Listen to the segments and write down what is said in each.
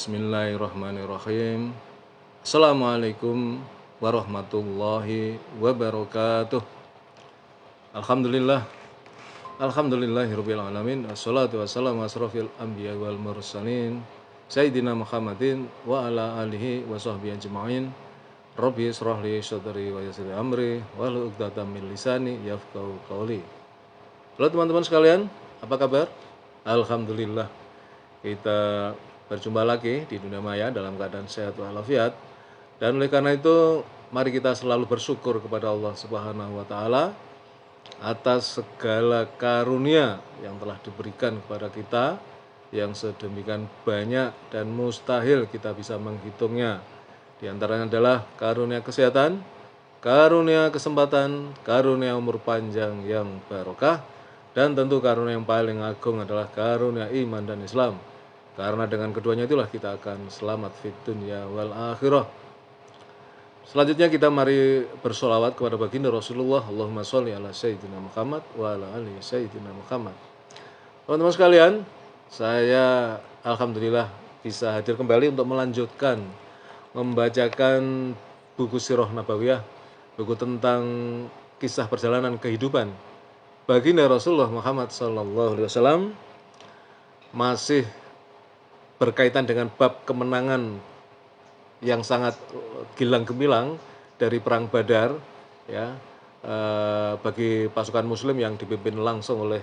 Bismillahirrahmanirrahim. Assalamualaikum warahmatullahi wabarakatuh. Alhamdulillah. Alhamdulillahirabbil alamin. Wassalatu wassalamu asrofil anbiya wal mursalin Sayyidina Muhammadin wa ala alihi wa sahbihi ajma'in. Rabbi israh li sadri wa yassir li amri wahlul 'uqdatam min lisani yafqahu qawli. Halo teman-teman sekalian, apa kabar? Alhamdulillah. Kita berjumpa lagi di dunia maya dalam keadaan sehat walafiat. Dan oleh karena itu, mari kita selalu bersyukur kepada Allah Subhanahu wa taala atas segala karunia yang telah diberikan kepada kita yang sedemikian banyak dan mustahil kita bisa menghitungnya. Di antaranya adalah karunia kesehatan, karunia kesempatan, karunia umur panjang yang barokah, dan tentu karunia yang paling agung adalah karunia iman dan Islam. Karena dengan keduanya itulah kita akan selamat fid dunya wal akhirah. Selanjutnya kita mari bersolawat kepada baginda Rasulullah. Allahumma sholli ala Sayyidina Muhammad wa ala ali Sayyidina Muhammad. Teman-teman sekalian, saya alhamdulillah bisa hadir kembali untuk melanjutkan membacakan buku Sirah Nabawiyah, buku tentang kisah perjalanan kehidupan baginda Rasulullah Muhammad SAW, masih berkaitan dengan bab kemenangan yang sangat gilang gemilang dari perang Badar, ya, bagi pasukan Muslim yang dipimpin langsung oleh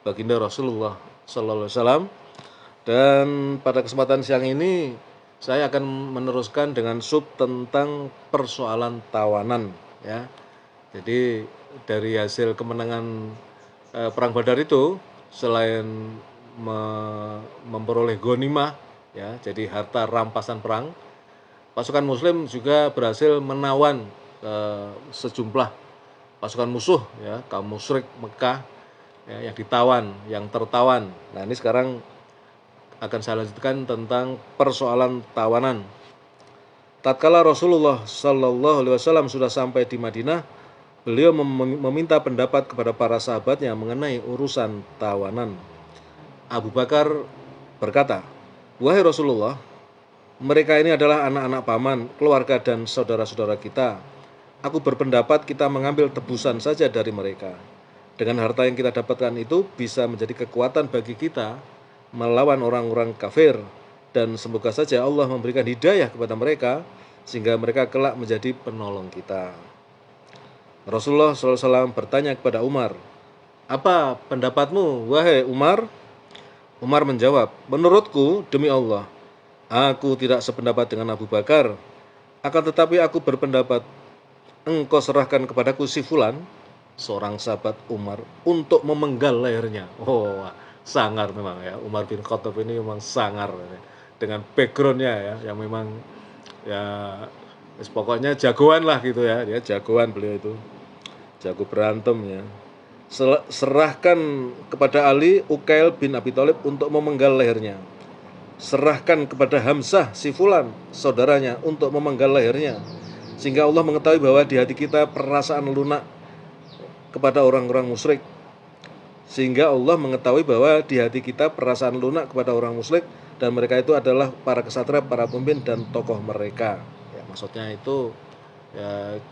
baginda Rasulullah SAW. Dan pada kesempatan siang ini saya akan meneruskan dengan sub tentang persoalan tawanan, ya. Jadi dari hasil kemenangan perang Badar itu, selain memperoleh ghanimah, ya, jadi harta rampasan perang, pasukan Muslim juga berhasil menawan sejumlah pasukan musuh, ya, kaum musyrik Mekah, ya, yang ditawan, yang tertawan. Nah, ini sekarang akan saya lanjutkan tentang persoalan tawanan. Tatkala Rasulullah SAW sudah sampai di Madinah, beliau meminta pendapat kepada para sahabatnya mengenai urusan tawanan. Abu Bakar berkata, "Wahai Rasulullah, mereka ini adalah anak-anak paman, keluarga dan saudara-saudara kita. Aku berpendapat kita mengambil tebusan saja dari mereka. Dengan harta yang kita dapatkan itu bisa menjadi kekuatan bagi kita melawan orang-orang kafir, dan semoga saja Allah memberikan hidayah kepada mereka sehingga mereka kelak menjadi penolong kita." Rasulullah SAW bertanya kepada Umar, "Apa pendapatmu, wahai Umar?" Umar menjawab, "Menurutku, demi Allah, aku tidak sependapat dengan Abu Bakar. Akan tetapi aku berpendapat, engkau serahkan kepadaku si Fulan," seorang sahabat Umar, "untuk memenggal lehernya." Oh, sangar memang, ya. Umar bin Khattab ini memang sangar, ya, dengan backgroundnya, ya, yang memang, ya, pokoknya jagoan lah gitu, ya. Dia jagoan, beliau itu jago berantem, ya. Serahkan kepada Ali Uqail bin Abi Thalib untuk memenggal lehernya. Serahkan kepada Hamzah si Fulan, saudaranya, untuk memenggal lehernya. Sehingga Allah mengetahui bahwa di hati kita perasaan lunak kepada orang-orang musyrik. Sehingga Allah mengetahui bahwa di hati kita perasaan lunak kepada orang musyrik, dan mereka itu adalah para kesatria, para pemimpin dan tokoh mereka. Ya, maksudnya itu, ya,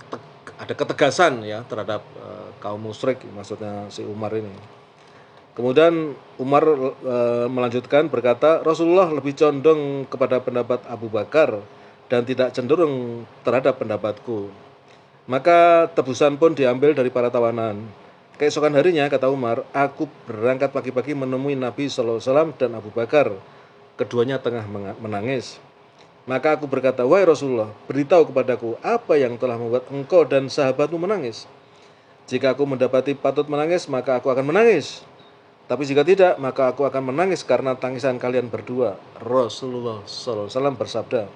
ada ketegasan, ya, terhadap kaum musyrik, maksudnya si Umar ini. Kemudian Umar melanjutkan berkata, "Rasulullah lebih condong kepada pendapat Abu Bakar dan tidak cenderung terhadap pendapatku." Maka tebusan pun diambil dari para tawanan. Keesokan harinya, kata Umar, "Aku berangkat pagi-pagi menemui Nabi SAW dan Abu Bakar. Keduanya tengah menangis. Maka aku berkata, 'Wahai Rasulullah, beritahu kepadaku apa yang telah membuat engkau dan sahabatmu menangis. Jika aku mendapati patut menangis, maka aku akan menangis. Tapi jika tidak, maka aku akan menangis karena tangisan kalian berdua.'" Rasulullah SAW bersabda,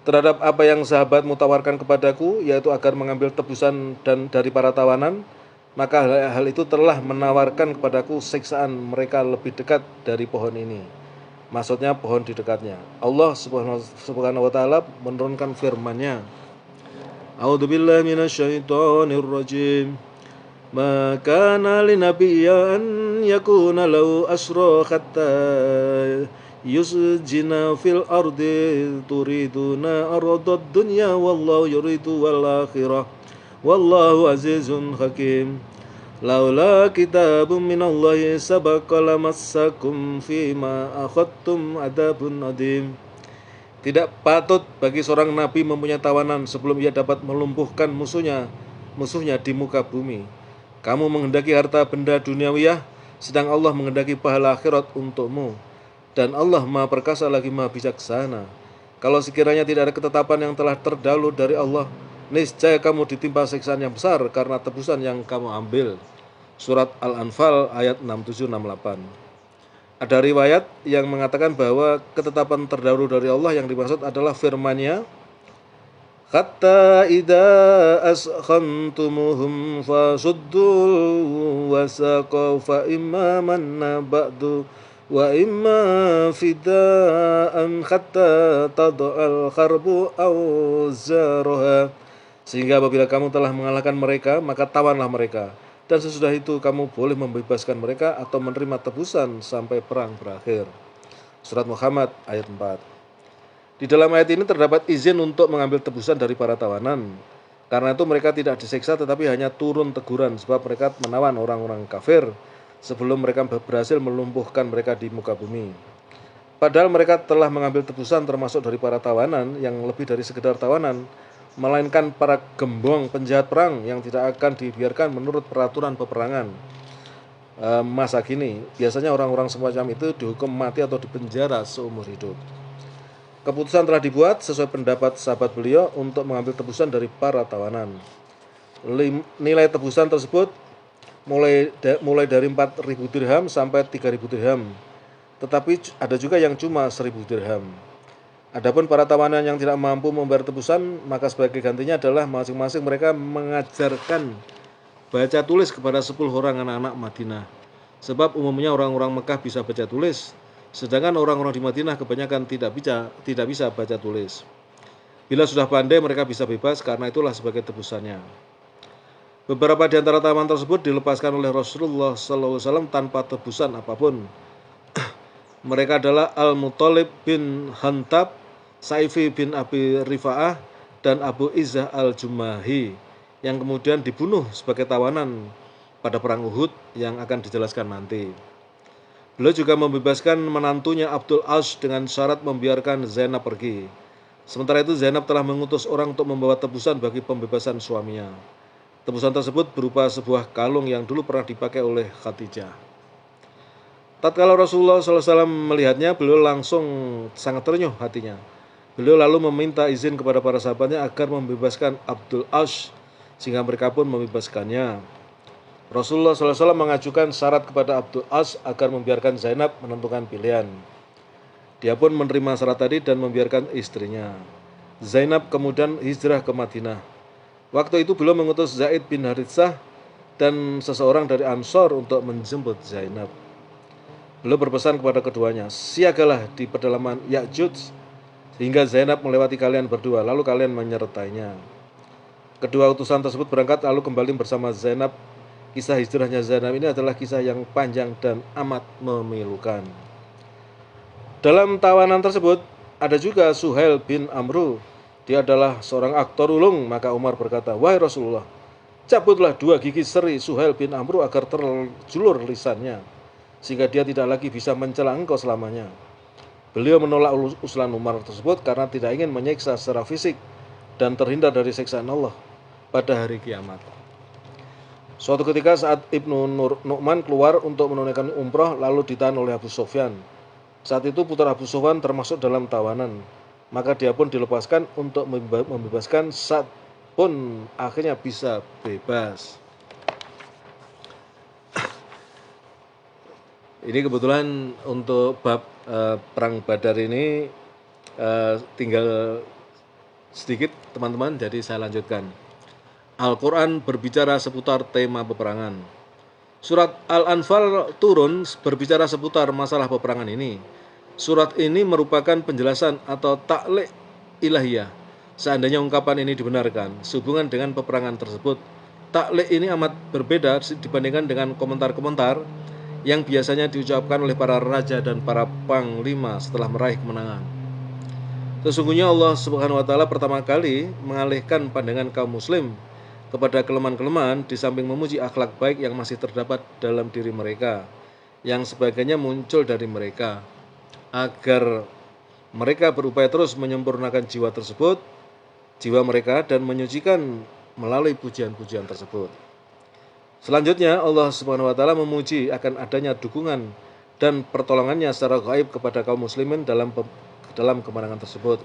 "Terhadap apa yang sahabatmu tawarkan kepadaku, yaitu agar mengambil tebusan dan dari para tawanan, maka hal itu telah menawarkan kepadaku siksaan mereka lebih dekat dari pohon ini." Maksudnya pohon di dekatnya. Allah Subhanahu wa taala menurunkan firman-Nya, "A'udzubillahi minasyaitonir rajim. Ma kana linabiyyin an yakuna lahu asra hatta yusjina fil ardi turiduna aradad dunya wallahu yuridu wal akhirah wallahu azizun hakim. Laula kitabun minallahi sabaqa lamassakum fima akhadtum adabun adim. Tidak patut bagi seorang nabi mempunyai tawanan sebelum ia dapat melumpuhkan musuhnya di muka bumi. Kamu menghendaki harta benda duniawiyah, sedang Allah menghendaki pahala akhirat untukmu. Dan Allah Maha Perkasa lagi Maha Bijaksana. Kalau sekiranya tidak ada ketetapan yang telah terdahulu dari Allah, niscaya kamu ditimpa siksaan yang besar karena tebusan yang kamu ambil. Surat Al-Anfal ayat 67-68. Ada riwayat yang mengatakan bahwa ketetapan terdahulu dari Allah yang dimaksud adalah firman-Nya, hatta idza askhantumuhum fasuddu wasaqu fa imma manna ba'du wa imma fidaan hatta tad'al kharbu aw zaroha. Sehingga apabila kamu telah mengalahkan mereka, maka tawanlah mereka. Dan sesudah itu kamu boleh membebaskan mereka atau menerima tebusan sampai perang berakhir. Surat Muhammad ayat 4. Di dalam ayat ini terdapat izin untuk mengambil tebusan dari para tawanan. Karena itu mereka tidak disiksa tetapi hanya turun teguran sebab mereka menawan orang-orang kafir sebelum mereka berhasil melumpuhkan mereka di muka bumi. Padahal mereka telah mengambil tebusan termasuk dari para tawanan yang lebih dari sekedar tawanan, melainkan para gembong penjahat perang yang tidak akan dibiarkan menurut peraturan peperangan masa kini. Biasanya orang-orang semacam itu dihukum mati atau dipenjara seumur hidup. Keputusan telah dibuat sesuai pendapat sahabat beliau untuk mengambil tebusan dari para tawanan. Nilai tebusan tersebut mulai dari 4.000 dirham sampai 3.000 dirham. Tetapi ada juga yang cuma 1.000 dirham. Adapun para tawanan yang tidak mampu membayar tebusan, maka sebagai gantinya adalah masing-masing mereka mengajarkan baca tulis kepada 10 orang anak-anak Madinah. Sebab umumnya orang-orang Mekah bisa baca tulis, sedangkan orang-orang di Madinah kebanyakan tidak bisa baca tulis. Bila sudah pandai mereka bisa bebas, karena itulah sebagai tebusannya. Beberapa di antara tawanan tersebut dilepaskan oleh Rasulullah SAW tanpa tebusan apapun. Mereka adalah Al-Muttalib bin Hantab, Saifi bin Abi Rifa'ah, dan Abu Izzah al-Jumahi yang kemudian dibunuh sebagai tawanan pada perang Uhud yang akan dijelaskan nanti. Beliau juga membebaskan menantunya Abdul Ash dengan syarat membiarkan Zainab pergi. Sementara itu Zainab telah mengutus orang untuk membawa tebusan bagi pembebasan suaminya. Tebusan tersebut berupa sebuah kalung yang dulu pernah dipakai oleh Khadijah. Tatkala Rasulullah SAW melihatnya, beliau langsung sangat terenyuh hatinya. Beliau lalu meminta izin kepada para sahabatnya agar membebaskan Abdul Ash, sehingga mereka pun membebaskannya. Rasulullah SAW mengajukan syarat kepada Abdul Ash agar membiarkan Zainab menentukan pilihan. Dia pun menerima syarat tadi dan membiarkan istrinya. Zainab kemudian hijrah ke Madinah. Waktu itu beliau mengutus Zaid bin Haritsah dan seseorang dari Ansor untuk menjemput Zainab. Beliau berpesan kepada keduanya, siagalah di pedalaman Ya'juj hingga Zainab melewati kalian berdua, lalu kalian menyertainya. Kedua utusan tersebut berangkat lalu kembali bersama Zainab. Kisah hijrahnya Zainab ini adalah kisah yang panjang dan amat memilukan. Dalam tawanan tersebut ada juga Suhail bin Amru. Dia adalah seorang aktor ulung. Maka Umar berkata, wahai Rasulullah, cabutlah 2 gigi seri Suhail bin Amru agar terjulur lisannya, sehingga dia tidak lagi bisa mencela engkau selamanya. Beliau menolak usulan Umar tersebut karena tidak ingin menyiksa secara fisik dan terhindar dari siksaan Allah pada hari kiamat. Suatu ketika saat Ibnu Nu'man keluar untuk menunaikan umrah lalu ditahan oleh Abu Sufyan. Saat itu putra Abu Sufyan termasuk dalam tawanan. Maka dia pun dilepaskan untuk membebaskan Sa'd pun akhirnya bisa bebas. Ini kebetulan untuk bab perang Badar ini tinggal sedikit teman-teman, jadi saya lanjutkan. Al-Quran berbicara seputar tema peperangan. Surat Al-Anfal turun berbicara seputar masalah peperangan ini. Surat ini merupakan penjelasan atau ta'liq ilahiyah. Seandainya ungkapan ini dibenarkan sehubungan dengan peperangan tersebut, ta'liq ini amat berbeda dibandingkan dengan komentar-komentar yang biasanya diucapkan oleh para raja dan para panglima setelah meraih kemenangan. Sesungguhnya Allah Subhanahu wa taala pertama kali mengalihkan pandangan kaum muslim kepada kelemahan-kelemahan di samping memuji akhlak baik yang masih terdapat dalam diri mereka, yang sebagainya muncul dari mereka, agar mereka berupaya terus menyempurnakan jiwa tersebut, jiwa mereka, dan menyucikan melalui pujian-pujian tersebut. Selanjutnya Allah Subhanahu wa taala memuji akan adanya dukungan dan pertolongannya secara gaib kepada kaum muslimin dalam kemenangan tersebut.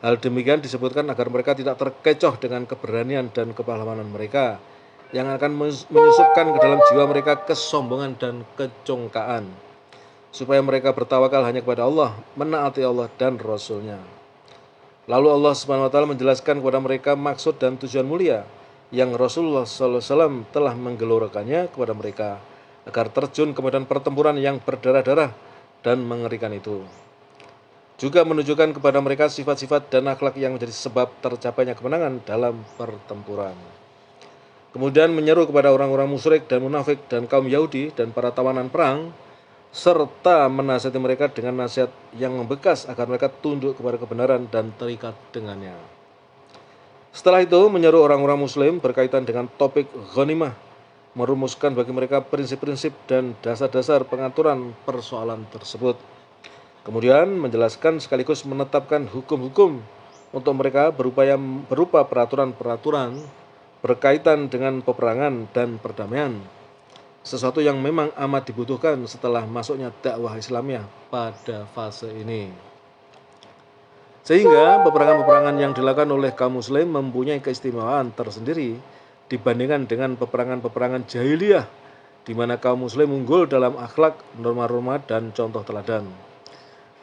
Hal demikian disebutkan agar mereka tidak terkecoh dengan keberanian dan kepahlawanan mereka yang akan menyusupkan ke dalam jiwa mereka kesombongan dan kecongkaan, supaya mereka bertawakal hanya kepada Allah, menaati Allah dan Rasul-Nya. Lalu Allah Subhanahu wa taala menjelaskan kepada mereka maksud dan tujuan mulia yang Rasulullah SAW telah menggelurakannya kepada mereka agar terjun ke medan pertempuran yang berdarah-darah dan mengerikan itu. Juga menunjukkan kepada mereka sifat-sifat dan akhlak yang menjadi sebab tercapainya kemenangan dalam pertempuran. Kemudian menyeru kepada orang-orang musyrik dan munafik dan kaum Yahudi dan para tawanan perang, serta menasihati mereka dengan nasihat yang membekas agar mereka tunduk kepada kebenaran dan terikat dengannya. Setelah itu menyeru orang-orang muslim berkaitan dengan topik ghanimah, merumuskan bagi mereka prinsip-prinsip dan dasar-dasar pengaturan persoalan tersebut. Kemudian menjelaskan sekaligus menetapkan hukum-hukum untuk mereka berupa peraturan-peraturan berkaitan dengan peperangan dan perdamaian, sesuatu yang memang amat dibutuhkan setelah masuknya dakwah Islamiyah pada fase ini. Sehingga peperangan-peperangan yang dilakukan oleh kaum muslim mempunyai keistimewaan tersendiri dibandingkan dengan peperangan-peperangan jahiliyah, di mana kaum muslim unggul dalam akhlak, norma-norma, dan contoh teladan.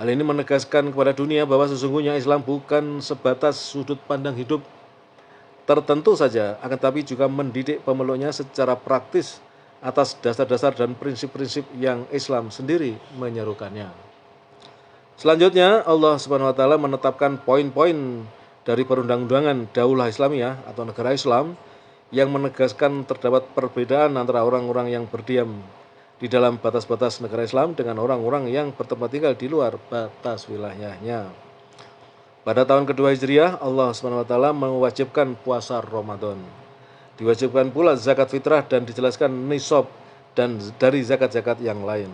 Hal ini menegaskan kepada dunia bahwa sesungguhnya Islam bukan sebatas sudut pandang hidup tertentu saja, akan tetapi juga mendidik pemeluknya secara praktis atas dasar-dasar dan prinsip-prinsip yang Islam sendiri menyerukannya. Selanjutnya Allah Subhanahu wa taala menetapkan poin-poin dari perundang-undangan Daulah Islamiyah atau negara Islam yang menegaskan terdapat perbedaan antara orang-orang yang berdiam di dalam batas-batas negara Islam dengan orang-orang yang bertempat tinggal di luar batas wilayahnya. Pada tahun kedua Hijriah, Allah Subhanahu wa taala mewajibkan puasa Ramadan. Diwajibkan pula zakat fitrah dan dijelaskan nisab dan dari zakat-zakat yang lain.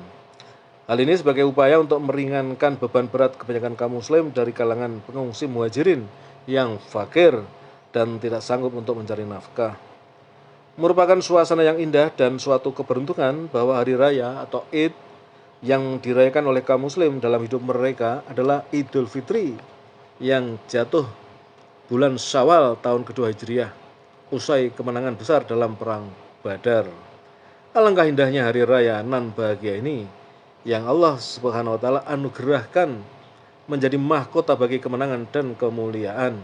Hal ini sebagai upaya untuk meringankan beban berat kebanyakan kaum muslim dari kalangan pengungsi muhajirin yang fakir dan tidak sanggup untuk mencari nafkah. Merupakan suasana yang indah dan suatu keberuntungan bahwa hari raya atau Id yang dirayakan oleh kaum muslim dalam hidup mereka adalah Idul Fitri yang jatuh bulan Syawal tahun kedua Hijriah usai kemenangan besar dalam perang Badar. Alangkah indahnya hari raya nan bahagia ini yang Allah Subhanahu wa taala anugerahkan menjadi mahkota bagi kemenangan dan kemuliaan.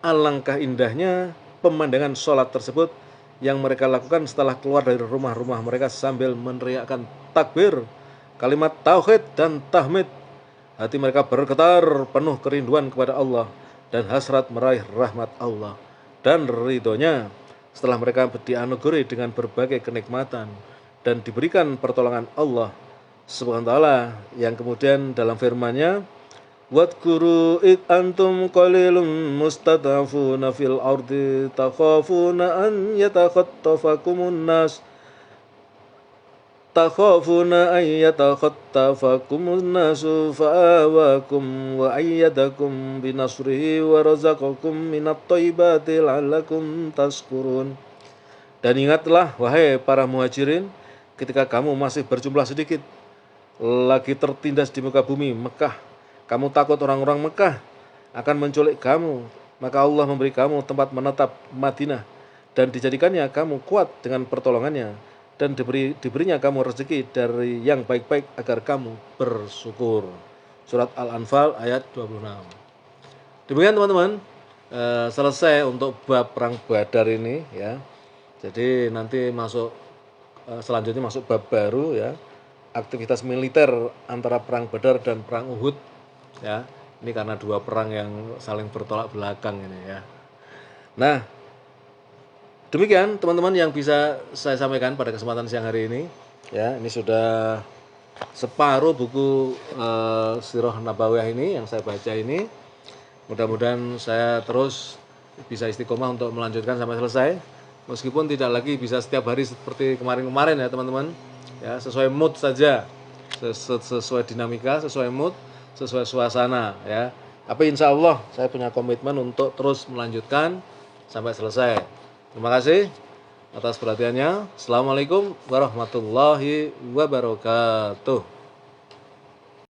Alangkah indahnya pemandangan sholat tersebut yang mereka lakukan setelah keluar dari rumah-rumah mereka sambil meneriakkan takbir, kalimat tauhid dan tahmid. Hati mereka bergetar penuh kerinduan kepada Allah dan hasrat meraih rahmat Allah dan ridhonya setelah mereka dianugerahi dengan berbagai kenikmatan dan diberikan pertolongan Allah Subhanahu wa taala yang kemudian dalam firman-Nya, wadhkuru id antum qalilun mustad'afuna fil ardi takhafuna an yatakhattafakumun nas fa'awakum wa ayyadakum binasrihi wa razaqakum minat thayyibati la'allakum tashkurun. Dan ingatlah wahai para muhajirin, ketika kamu masih berjumlah sedikit lagi tertindas di muka bumi Mekah, kamu takut orang-orang Mekah akan menculik kamu, maka Allah memberi kamu tempat menetap Madinah dan dijadikannya kamu kuat dengan pertolongannya dan diberinya kamu rezeki dari yang baik-baik agar kamu bersyukur. Surat Al-Anfal ayat 26. Demikian teman-teman, selesai untuk bab perang Badar ini ya. Jadi nanti selanjutnya masuk bab baru ya, aktivitas militer antara perang Badar dan perang Uhud ya. Ini karena dua perang yang saling bertolak belakang ini ya. Nah, demikian teman-teman yang bisa saya sampaikan pada kesempatan siang hari ini. Ya, ini sudah separuh buku Sirah Nabawiyah ini yang saya baca ini. Mudah-mudahan saya terus bisa istiqomah untuk melanjutkan sampai selesai. Meskipun tidak lagi bisa setiap hari seperti kemarin-kemarin ya teman-teman. Ya, sesuai mood saja. Sesuai dinamika, sesuai mood, sesuai suasana ya. Tapi insya Allah saya punya komitmen untuk terus melanjutkan sampai selesai. Terima kasih atas perhatiannya. Assalamualaikum warahmatullahi wabarakatuh.